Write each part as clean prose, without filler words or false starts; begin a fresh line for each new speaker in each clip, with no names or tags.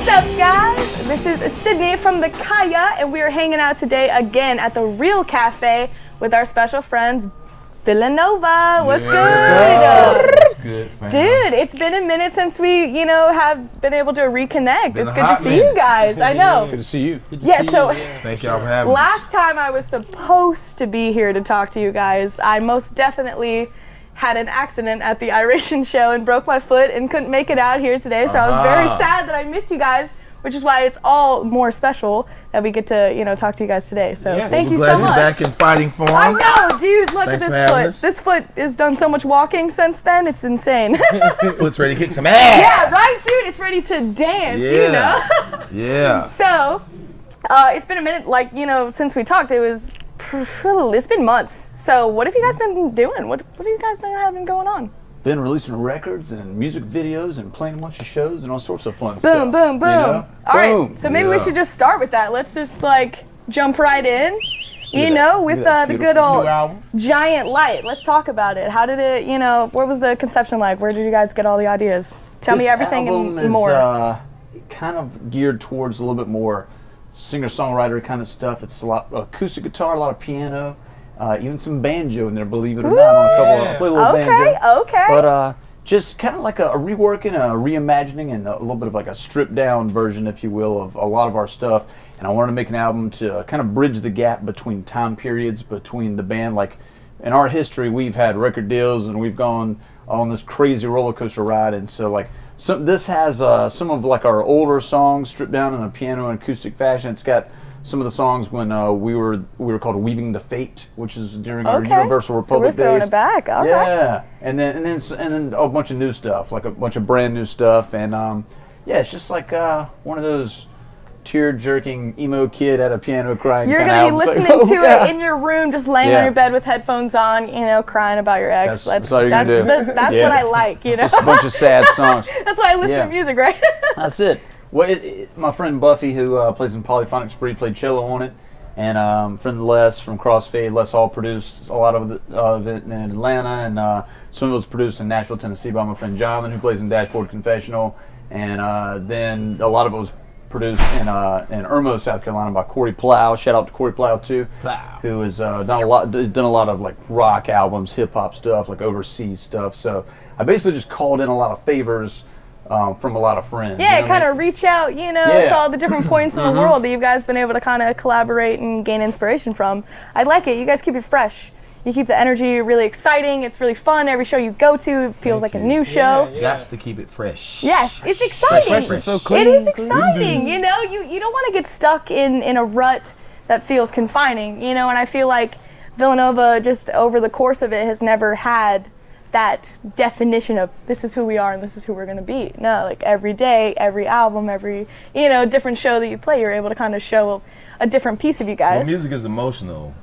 What's up, guys? This is Sidnie from the Kaya, and we are hanging out today again at the Real Cafe with our special friends, Villanova. What's good?
What's good, fam?
Dude, it's been a minute since we, have been able to reconnect.
Been
it's
a
good to
hot
see
minute.
you guys. I know.
Good to see you.
Thank y'all for having us.
Last time I was supposed to be here to talk to you guys, I most definitely had an accident at the Iration show and broke my foot and couldn't make it out here today. So I was very sad that I missed you guys, which is why it's all more special that we get to, talk to you guys today. So thank you so
Glad
much.
you're back in fighting form.
I know, dude. Look
Thanks
at
for
this
having
foot.
us.
This foot has done so much walking since then. It's insane.
Foot's ready to kick some ass.
Yeah, right, dude. It's ready to dance,
Yeah.
So, it's been a minute, since we talked. It's been months. So, what have you guys been doing? What have you guys been having going on?
Been releasing records and music videos and playing a bunch of shows and all sorts of fun
Boom,
stuff.
boom, boom.
You know?
All right,
Boom.
so maybe we should just start with that. Let's just jump right in, with
that
the good
beautiful
old
new album.
Giant Light. Let's talk about it. How did it, what was the conception like? Where did you guys get all the ideas? Tell me everything
album
and more.
Is kind of geared towards a little bit more singer-songwriter kind of stuff. It's a lot of acoustic guitar, a lot of piano, even some banjo in there, believe it or not. On a couple, I play a little banjo.
Okay.
But just kind of like a reworking, a reimagining, and a little bit of like a stripped-down version, if you will, of a lot of our stuff. And I wanted to make an album to kind of bridge the gap between time periods between the band. Like in our history, we've had record deals and we've gone on this crazy roller coaster ride. And so this has some of like our older songs stripped down in a piano and acoustic fashion. It's got some of the songs when we were called Weaving the Fate, which is during our Universal Republic
so we're throwing
days.
it back. All right.
And then a bunch of new stuff, like a bunch of brand new stuff, and it's just like one of those tear-jerking emo kid at a piano crying.
You're
gonna
be listening to it in your room, just laying on your bed with headphones on, crying about your ex.
That's all you're gonna do.
That's what I like,
Just a bunch of sad songs.
That's why I listen to music, right?
That's it. Well, my friend Buffy, who plays in Polyphonic Spree, played cello on it, and friend Les from Crossfade, Les Hall produced a lot of it in Atlanta, and some of it was produced in Nashville, Tennessee by my friend Jonathan, who plays in Dashboard Confessional, and then a lot of it was produced in Irmo, South Carolina by Corey Plow. Shout out to Corey Plow too, who has done a lot of like rock albums, hip hop stuff, like overseas stuff. So I basically just called in a lot of favors from a lot of friends.
Yeah, kind of reach out, to all the different points in the world that you guys been able to kind of collaborate and gain inspiration from. I like it. You guys keep it fresh. You keep the energy really exciting. It's really fun. Every show you go to feels like a new show.
Got to keep it fresh.
Yes, it's exciting.
Fresh.
So clean,
it is exciting. You don't want to get stuck in a rut that feels confining. And I feel like Villanova, just over the course of it, has never had that definition of this is who we are and this is who we're going to be. No, like every day, every album, every different show that you play, you're able to kind of show a different piece of you guys.
Well, music is emotional,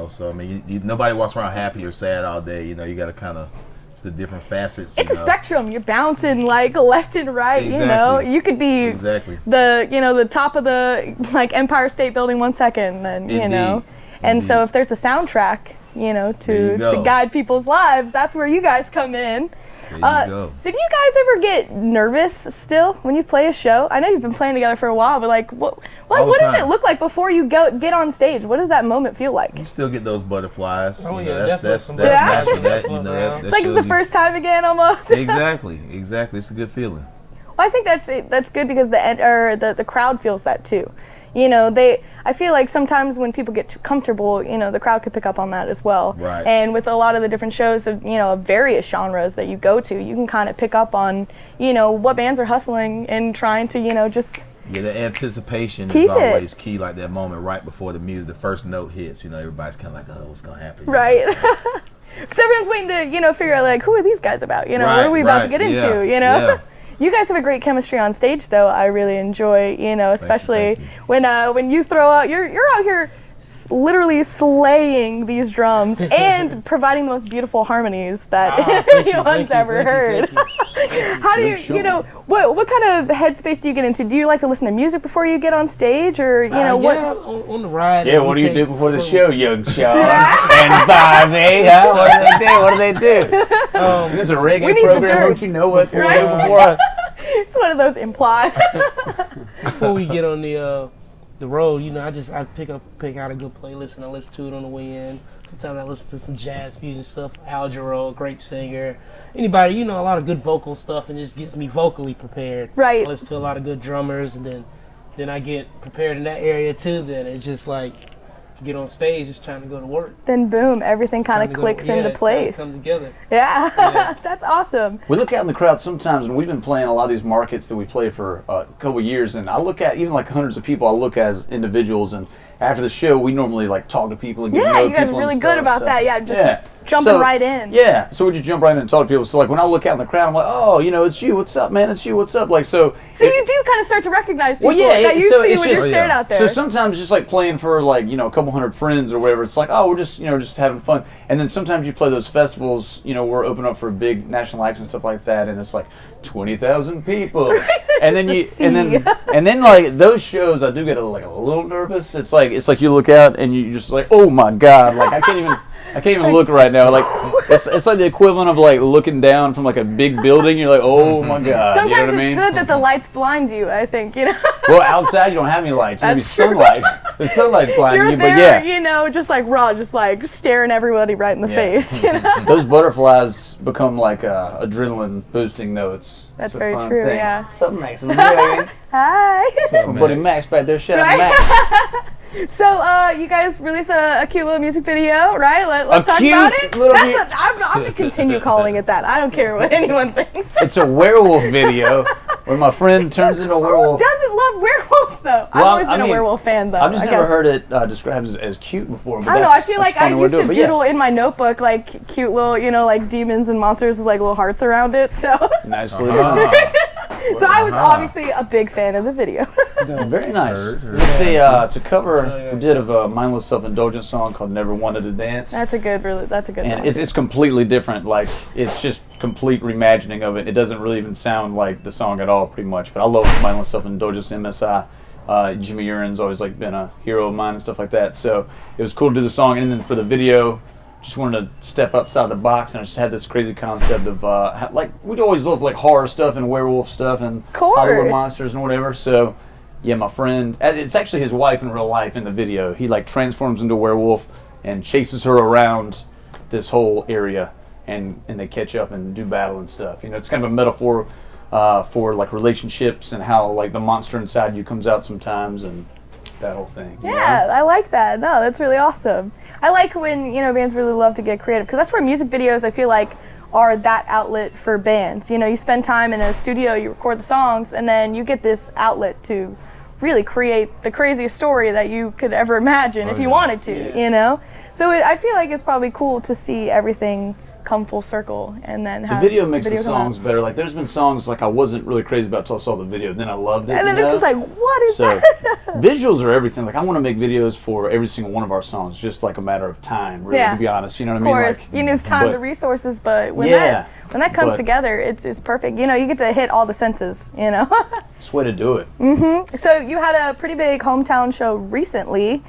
so I mean, nobody walks around happy or sad all day. You got to kind of, it's the different facets.
It's a spectrum. You're bouncing like left and right.
Exactly.
You could be the top of the Empire State Building 1 second, and and so if there's a soundtrack, to guide people's lives, that's where you guys come in.
There you go.
So do you guys ever get nervous still when you play a show? I know you've been playing together for a while, but what does it look like before you get on stage? What does that moment feel like?
You still get those butterflies.
Oh,
that's natural.
It's like it's the first time again almost.
Exactly. It's a good feeling.
Well, I think that's good because the crowd feels that too. I feel like sometimes when people get too comfortable, the crowd could pick up on that as well.
Right.
And with a lot of the different shows of, of various genres that you go to, you can kind of pick up on, what bands are hustling and trying to, just
the anticipation is always key, like that moment right before the first note hits. Everybody's kind of like, oh, what's going to happen?
Right. Because everyone's waiting to, figure out, like, who are these guys about? What are we about to get into,
Yeah.
You guys have a great chemistry on stage, though. I really enjoy, especially when you throw out, you're out here literally slaying these drums and providing the most beautiful harmonies that anyone's ever heard. How do you, what kind of headspace do you get into? Do you like to listen to music before you get on stage, or what?
On the ride.
Yeah, what do you do before the show, young Sean? And Bobby, huh? What do they do? This is a reggae program. Don't you know what we're doing before?
It's one of those implied.
before we get on the road, you know, I pick out a good playlist and I listen to it on the way in. Sometimes I listen to some jazz fusion stuff. Al Jarreau, great singer. Anybody, you know, a lot of good vocal stuff, and just gets me vocally prepared.
Right.
I listen to a lot of good drummers, and then I get prepared in that area too. Then it's just like get on stage, just trying to go to work.
Then boom, everything kind of clicks into place.
It comes together.
Yeah, that's awesome.
We look out in the crowd sometimes, and we've been playing a lot of these markets that we play for a couple years, and I look at even like hundreds of people. I look at as individuals, and after the show, we normally like talk to people and get to know
you guys
people
are really
and
good
stuff,
about
so.
that. Yeah, just jumping right in.
Yeah, so we just jump right in and talk to people. So like when I look out in the crowd, I'm like, oh, you know, it's you. What's up, man? It's you. What's up? Like so.
So you do kind of start to recognize people
Well,
that you
so
see
it's
when
just-
you're staring out there.
So sometimes just like playing for like, you know, a couple hundred friends or whatever, it's like, oh, we're just, you know, just having fun. And then sometimes you play those festivals, you know, we're open up for big national acts and stuff like that, and it's like 20,000 people. And then and then like those shows, I do get a little nervous. It's like you look out and you just like, oh my God, like I can't even look right now. Like it's like the equivalent of like looking down from like a big building. You're like, oh my God.
Sometimes
you know what
it's
I mean?
good that the lights blind you, I think, you know.
Well, outside you don't have any lights. Maybe
That's true.
sunlight. The sunlight's blinding
You're
you,
there,
but yeah.
you know, just like raw, just like staring everybody right in the face, you know.
Those butterflies become like adrenaline boosting notes.
That's
It's a
very
fun
true,
thing.
yeah.
Something makes them doing.
Hi.
My buddy Max back there. Shout out
Right?
Max.
So, you guys released a cute little music video, right? Let's talk
cute
about it.
little
I'm going to continue calling it that. I don't care what anyone thinks.
It's a werewolf video where my friend turns into a
Who
werewolf.
doesn't love werewolves, though? I've
Well,
always been
I
a
mean,
werewolf fan, though.
I've just
I
never
guess.
heard it described as cute before. But
I don't know. I
that's-
feel
that's
like I
funny way
used
do it,
to
but yeah.
doodle in my notebook like cute little, you know, like demons and monsters with like little hearts around it. So,
Nicely
so I was obviously a big fan of the video.
done. Very nice.
Heard.
Let's see. It's a cover we did of a mindless self-indulgent song called "Never Wanted to Dance."
That's a good song.
And it's completely different. Like it's just complete reimagining of it. It doesn't really even sound like the song at all, pretty much. But I love mindless self-indulgence. MSI. Jimmy Urin's always like been a hero of mine and stuff like that. So it was cool to do the song, and then for the video, just wanted to step outside the box, and I just had this crazy concept of like we'd always love like horror stuff and werewolf stuff and Hollywood monsters and whatever. So yeah, my friend, it's actually his wife in real life in the video. He like transforms into a werewolf and chases her around this whole area, and they catch up and do battle and stuff. You know, it's kind of a metaphor for like relationships and how like the monster inside you comes out sometimes and that whole thing.
Yeah, I like that. No, that's really awesome. I like when, you know, bands really love to get creative, because that's where music videos, I feel like, are that outlet for bands. You know, you spend time in a studio, you record the songs, and then you get this outlet to really create the craziest story that you could ever imagine if you wanted to, you know? So I feel like it's probably cool to see everything come full circle, and then have
the video makes the
come
songs
out.
better. Like there's been songs like I wasn't really crazy about till I saw the video, then I loved it.
And then
you
it's
know?
just like, what is
So
that?
visuals are everything. Like I want to make videos for every single one of our songs, just like a matter of time, really,
Yeah.
to be honest. You know what
Of
I mean?
course,
Like,
you need the time,
but-
the resources, but when
Yeah,
that comes
but-
together, it's perfect. You know, you get to hit all the senses, you know?
It's a way to do it.
So you had a pretty big hometown show recently,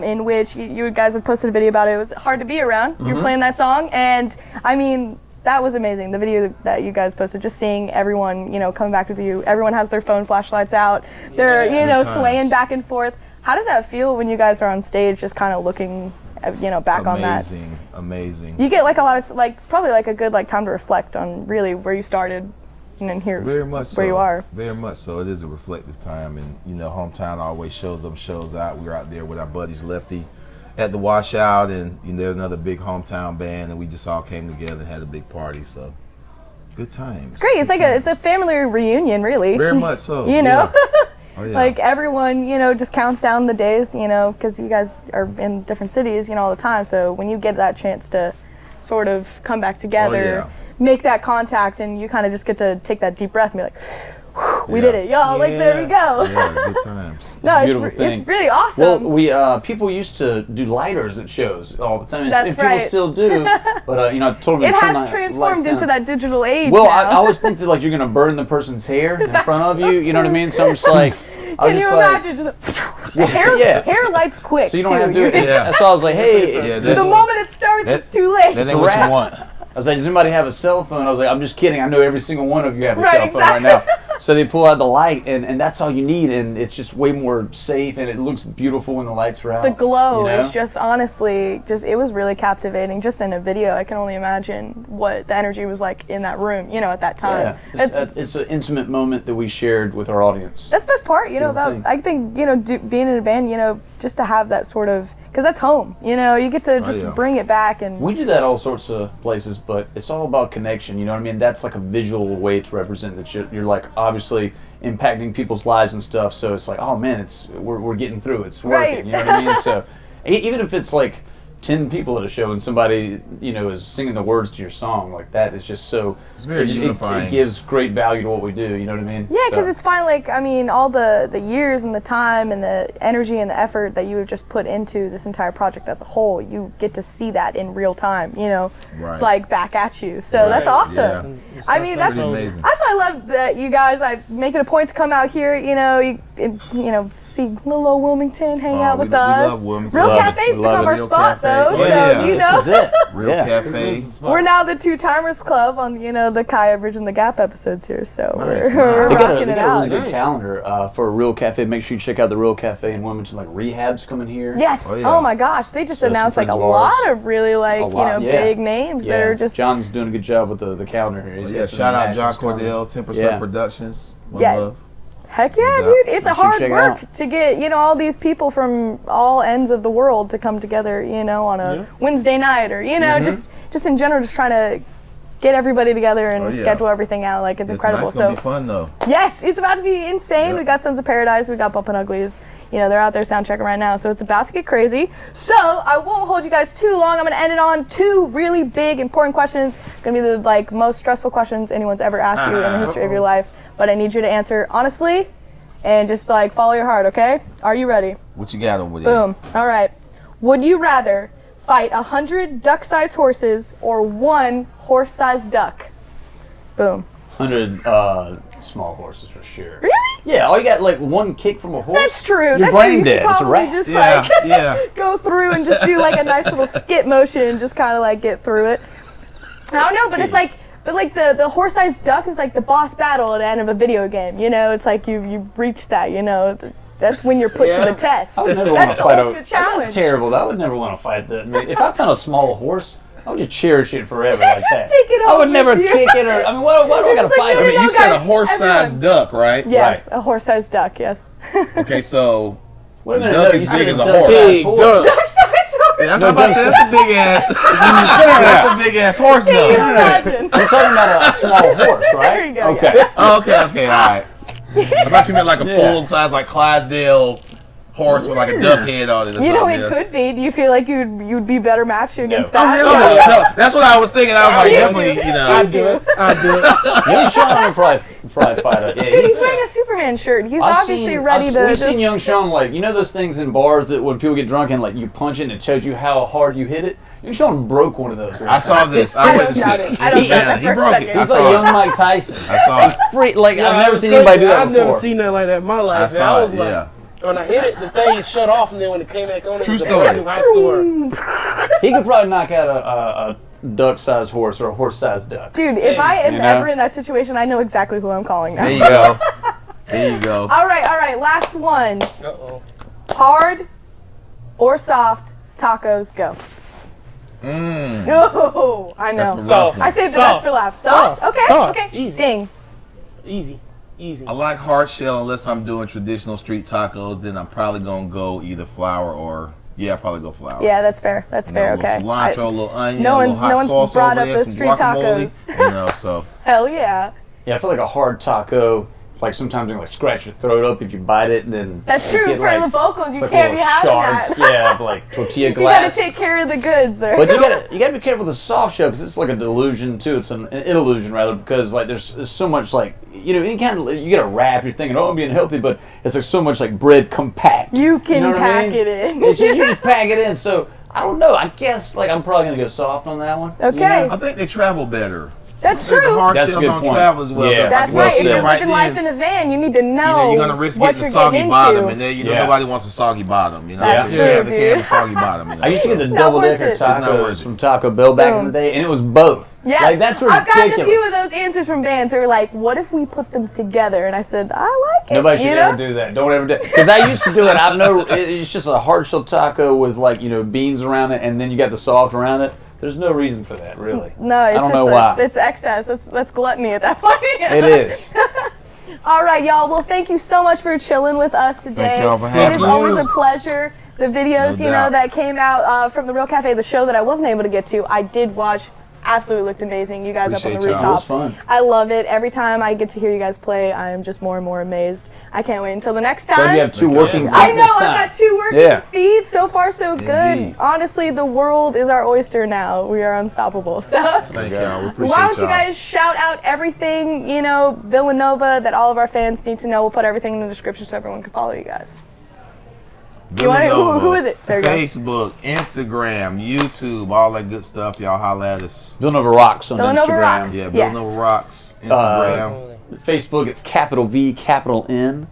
in which you guys had posted a video about it. It was hard to be around. You were playing that song, and I mean, that was amazing. The video that you guys posted, just seeing everyone, you know, coming back with you. Everyone has their phone flashlights out. They're, you know,
Good
swaying
times.
back and forth. How does that feel when you guys are on stage, just kind of looking, you know, back on that?
Amazing.
You get like a lot of, like, probably like a good like time to reflect on really where you started and then here
Very much
where
so.
you are.
Very much so. It is a reflective time, and you know, hometown always shows up, shows out. We were out there with our buddies Lefty at the washout, and you know, they're another big hometown band, and we just all came together and had a big party. So good times.
It's great. It's like it's a family reunion, really.
Very much so.
You know?
Yeah. Oh, yeah.
Like everyone, you know, just counts down the days, you know, because you guys are in different cities, you know, all the time. So when you get that chance to sort of come back together, make that contact, and you kind of just get to take that deep breath and be like, "Whew, we did it, y'all!" Like there we go.
Yeah, good times.
No,
beautiful thing.
it's really awesome.
Well, we people used to do lighters at shows all the time,
That's
and
right.
people still do. But you know, I told them
it
to turn
has
my
transformed
lights
into
down.
that digital age.
Well,
now.
I always think that like you're gonna burn the person's hair in front of you. You know what I mean? So I'm just like,
Can you imagine just hair lights quick?
So you don't
too.
have to do it.
You're-
So I was like, hey,
Yeah,
the moment it starts, it's too late.
That ain't what you want.
I was like, does anybody have a cell phone? I was like, I'm just kidding. I know every single one of you have a
Right,
cell phone right now. So they pull out the light, and that's all you need, and it's just way more safe, and it looks beautiful when the lights are out.
The glow
you know?
is just honestly, it was really captivating. Just in a video, I can only imagine what the energy was like in that room, at that time.
Yeah, it's an intimate moment that we shared with our audience.
That's the best part, I think, being in a band, just to have that sort of, because that's home, you get to just bring it back. And
we do that all sorts of places, but it's all about connection, you know what I mean? That's like a visual way to represent that you're like obviously impacting people's lives and stuff, so it's like, oh man, we're getting through, it's working,
right.
You know what I mean? So even if it's like 10 people at a show and somebody is singing the words to your song, like that is just so
it's very unifying.
It gives great value to what we do, you know what I mean?
Yeah, because it's fine, like, all the years and the time and the energy and the effort that you have just put into this entire project as a whole, you get to see that in real time,
right.
like back at you. So that's awesome.
Yeah.
That's
amazing.
That's why I love that you guys make it a point to come out here, see little old Wilmington, hang out with us.
We love Wilmington.
Real Cafe's become our spot, though, so
This is it.
Real Cafe.
We're now the Two Timers Club on the Kaya Bridge and the Gap episodes here, so
Nice.
we're
They
rocking it
got a
out.
really good calendar for a Real Cafe. Make sure you check out the Real Cafe in Wilmington. Like Rehab's coming here.
Yes.
Oh, yeah.
My gosh, they just
So
announced
some
like a
friends of ours.
lot of really big names that are just.
John's doing a good job with the calendar here. He's got some
Shout out John
nationals coming.
Cordell, 10% Productions. One
Yeah.
love.
Heck yeah,
Yeah.
dude! It's a
Make sure you
hard
check it
work
out.
to get all these people from all ends of the world to come together, on a Wednesday night or just in general, just trying to get everybody together and schedule everything out. Like it's incredible.
It's gonna be fun though.
Yes, it's about to be insane.
Yep.
We got Sons of Paradise, we got Bumpin' Uglies. They're out there sound checking right now, so it's about to get crazy. So I won't hold you guys too long. I'm gonna end it on two really big, important questions. Gonna be the most stressful questions anyone's ever asked you in the history of your life. But I need you to answer honestly, and just follow your heart. Okay? Are you ready?
What you got over there?
Boom. All right. Would you rather fight 100 duck-sized horses or one horse-sized duck? Boom.
100 small horses for sure.
Really?
Yeah, all you got one kick from a horse.
That's true.
Your
That's
brain
true. You
dead.
could
It's a
probably
wrap.
just go through and just do a nice little skip motion, just kind of get through it. I don't know, but it's the horse-sized duck is the boss battle at the end of a video game. It's you reach that. That's when you're put to the test.
I would never want
That's
to
the
fight
ultimate challenge.
That's terrible. I would never want to fight that. I mean, if I found a small horse, I would just cherish it forever like
Just
that.
take it
I would
home
never
with you.
kick it or. I mean, why do I gotta
just
fight
no,
it?
no,
You said a
guys,
horse-sized
everyone.
duck, right?
Yes, a horse-sized duck. Yes.
Okay, so
Wait a
the
minute,
duck
no,
is
you
big
said
as a
duck
horse.
size
Big duck.
Duck-sized horse.
that's what I said. That's a big ass. That's a big ass horse
Can you
though.
imagine?
You're talking about a small horse, right?
There you go,
Okay.
Oh, okay, all right. I thought you meant a full size Clydesdale horse with a duck head on it or something.
It could be. Do you feel like you'd be better matched against
Oh,
that?
hell no. No, that's what I was thinking. I was like, definitely,
I'd do it.
Young Sean would probably fight it. Yeah,
Dude, he's wearing a Superman shirt. He's obviously ready to
We've
just.
seen Young Sean, those things in bars that when people get drunk and you punch it and it tells you how hard you hit it? Young Sean broke one of those.
I saw this.
I
I
don't
witnessed
doubt
it.
it. I don't doubt that
He
for a
broke it.
second.
I
He's like
saw
young
it.
Mike Tyson.
I saw it.
I've never seen anybody do that
I've
before.
never seen that like that in my life.
I
man.
saw
I was
it,
like, when I hit it, the thing shut off, and then when it came back on, it
True
was
story.
a new high score.
He could probably knock out a duck-sized horse or a horse-sized duck.
Dude, if I am
You know?
ever in that situation, I know exactly who I'm calling now.
There you go. There you go.
All right. Last one.
Uh-oh.
Hard or soft tacos, go. No, I know.
That's a rough one.
I saved the
Soft.
best for last. Soft?
Soft.
Okay,
Soft.
okay.
Easy.
Ding.
Easy.
I like hard shell unless I'm doing traditional street tacos. Then I'm probably gonna go either flour or I'll probably go flour.
Yeah, that's fair. That's fair.
A little
Okay.
cilantro, a little onion,
No
a little
one's-
hot
no one's
sauce
brought
over
up
there,
the
some
street
guacamole.
tacos.
So
Hell yeah.
Yeah, I feel like a hard taco, sometimes you scratch your throat up if you bite it, and then
That's
you
true.
get,
For the vocals, you
it's
can't be
little
having
shards,
that.
yeah, of tortilla
You gotta
glass.
take care of the goods there.
But you gotta be careful with the soft shell because it's like a delusion too. It's an illusion rather because there's so much any kind of you get a wrap. You're thinking I'm being healthy, but it's so much bread compact.
You can
know what I
pack
mean?
it in.
you just pack it in. So I don't know. I guess I'm probably gonna go soft on that one.
Okay.
I think they travel better.
That's
The
true.
hard
That's a
shells
good
don't
point.
travel as well.
Yeah.
But
That's
like
right. If
you
you're
said right
living life
then,
in a van, you need to know
you're gonna risk
what
getting
you're
a soggy
getting
bottom,
into.
and then
Yeah.
nobody wants a soggy bottom.
That's
you
true,
have to have a
dude.
soggy bottom.
I used to get the
not worth
double-decker
it.
not worth
tacos
it.
from Taco Bell back in the day, and it was both.
Yeah,
Like, that's ridiculous.
I've gotten a few of those answers from bands who were like, "What if we put them together?" And I said, "I like it."
Nobody should
you know?
ever do that. Don't ever do it. Because I used to do it. It's just a hard shell taco with like, beans around it, and then you got the soft around it. There's no reason for that, really.
No, it's
I don't
just
know why.
it's excess. That's gluttony at that point.
It is.
All right, y'all. Well, thank you so much for chilling with us today.
Thank y'all for
It
having
is
us.
always a pleasure. The videos,
No doubt.
that came out from the Real Cafe, the show that I wasn't able to get to, I did watch. Absolutely looked amazing. You guys up on the
Appreciate y'all.
rooftop.
It was fun.
I love it. Every time I get to hear you guys play, I am just more and more amazed. I can't wait until the next time.
Glad you have two working feet
I know,
this
I've
time.
got 2 working
Yeah.
feet. So far, so good.
Indeed.
Honestly, the world is our oyster now. We are unstoppable. So,
Thank y'all. We appreciate
why don't you
y'all.
guys shout out everything, Villanova that all of our fans need to know? We'll put everything in the description so everyone can follow you guys. You want it? Who is it? There you go.
Facebook, Instagram, YouTube, all that good stuff. Y'all holla at us.
Villanova Rocks on
Villanova
Instagram.
Rocks.
Yeah,
Yes.
Villanova Rocks, Instagram.
Facebook, it's capital V, capital N.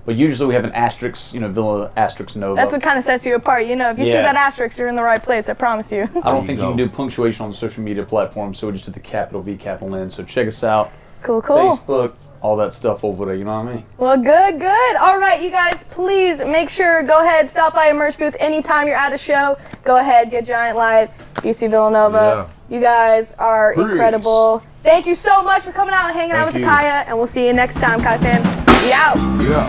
But usually we have an asterisk, Villa asterisk Nova.
That's what kind of sets you apart. If you see
Yeah.
that asterisk, you're in the right place. I promise you.
I don't
There
think
you
you
go.
can do punctuation on the social media platforms, so we just did the capital V, capital N. So check us out.
Cool, cool.
Facebook, all that stuff over there, you know what I mean?
Well, good, good. All right, you guys, please make sure, go ahead, stop by a merch booth anytime you're at a show. Go ahead, get Giant Light, BC Villanova. You guys are
Peace.
incredible. Thank you so much for coming out and hanging out with
Thank
the
you.
Kaya, and we'll see you next time, Kaya fans. Be out.
Yeah.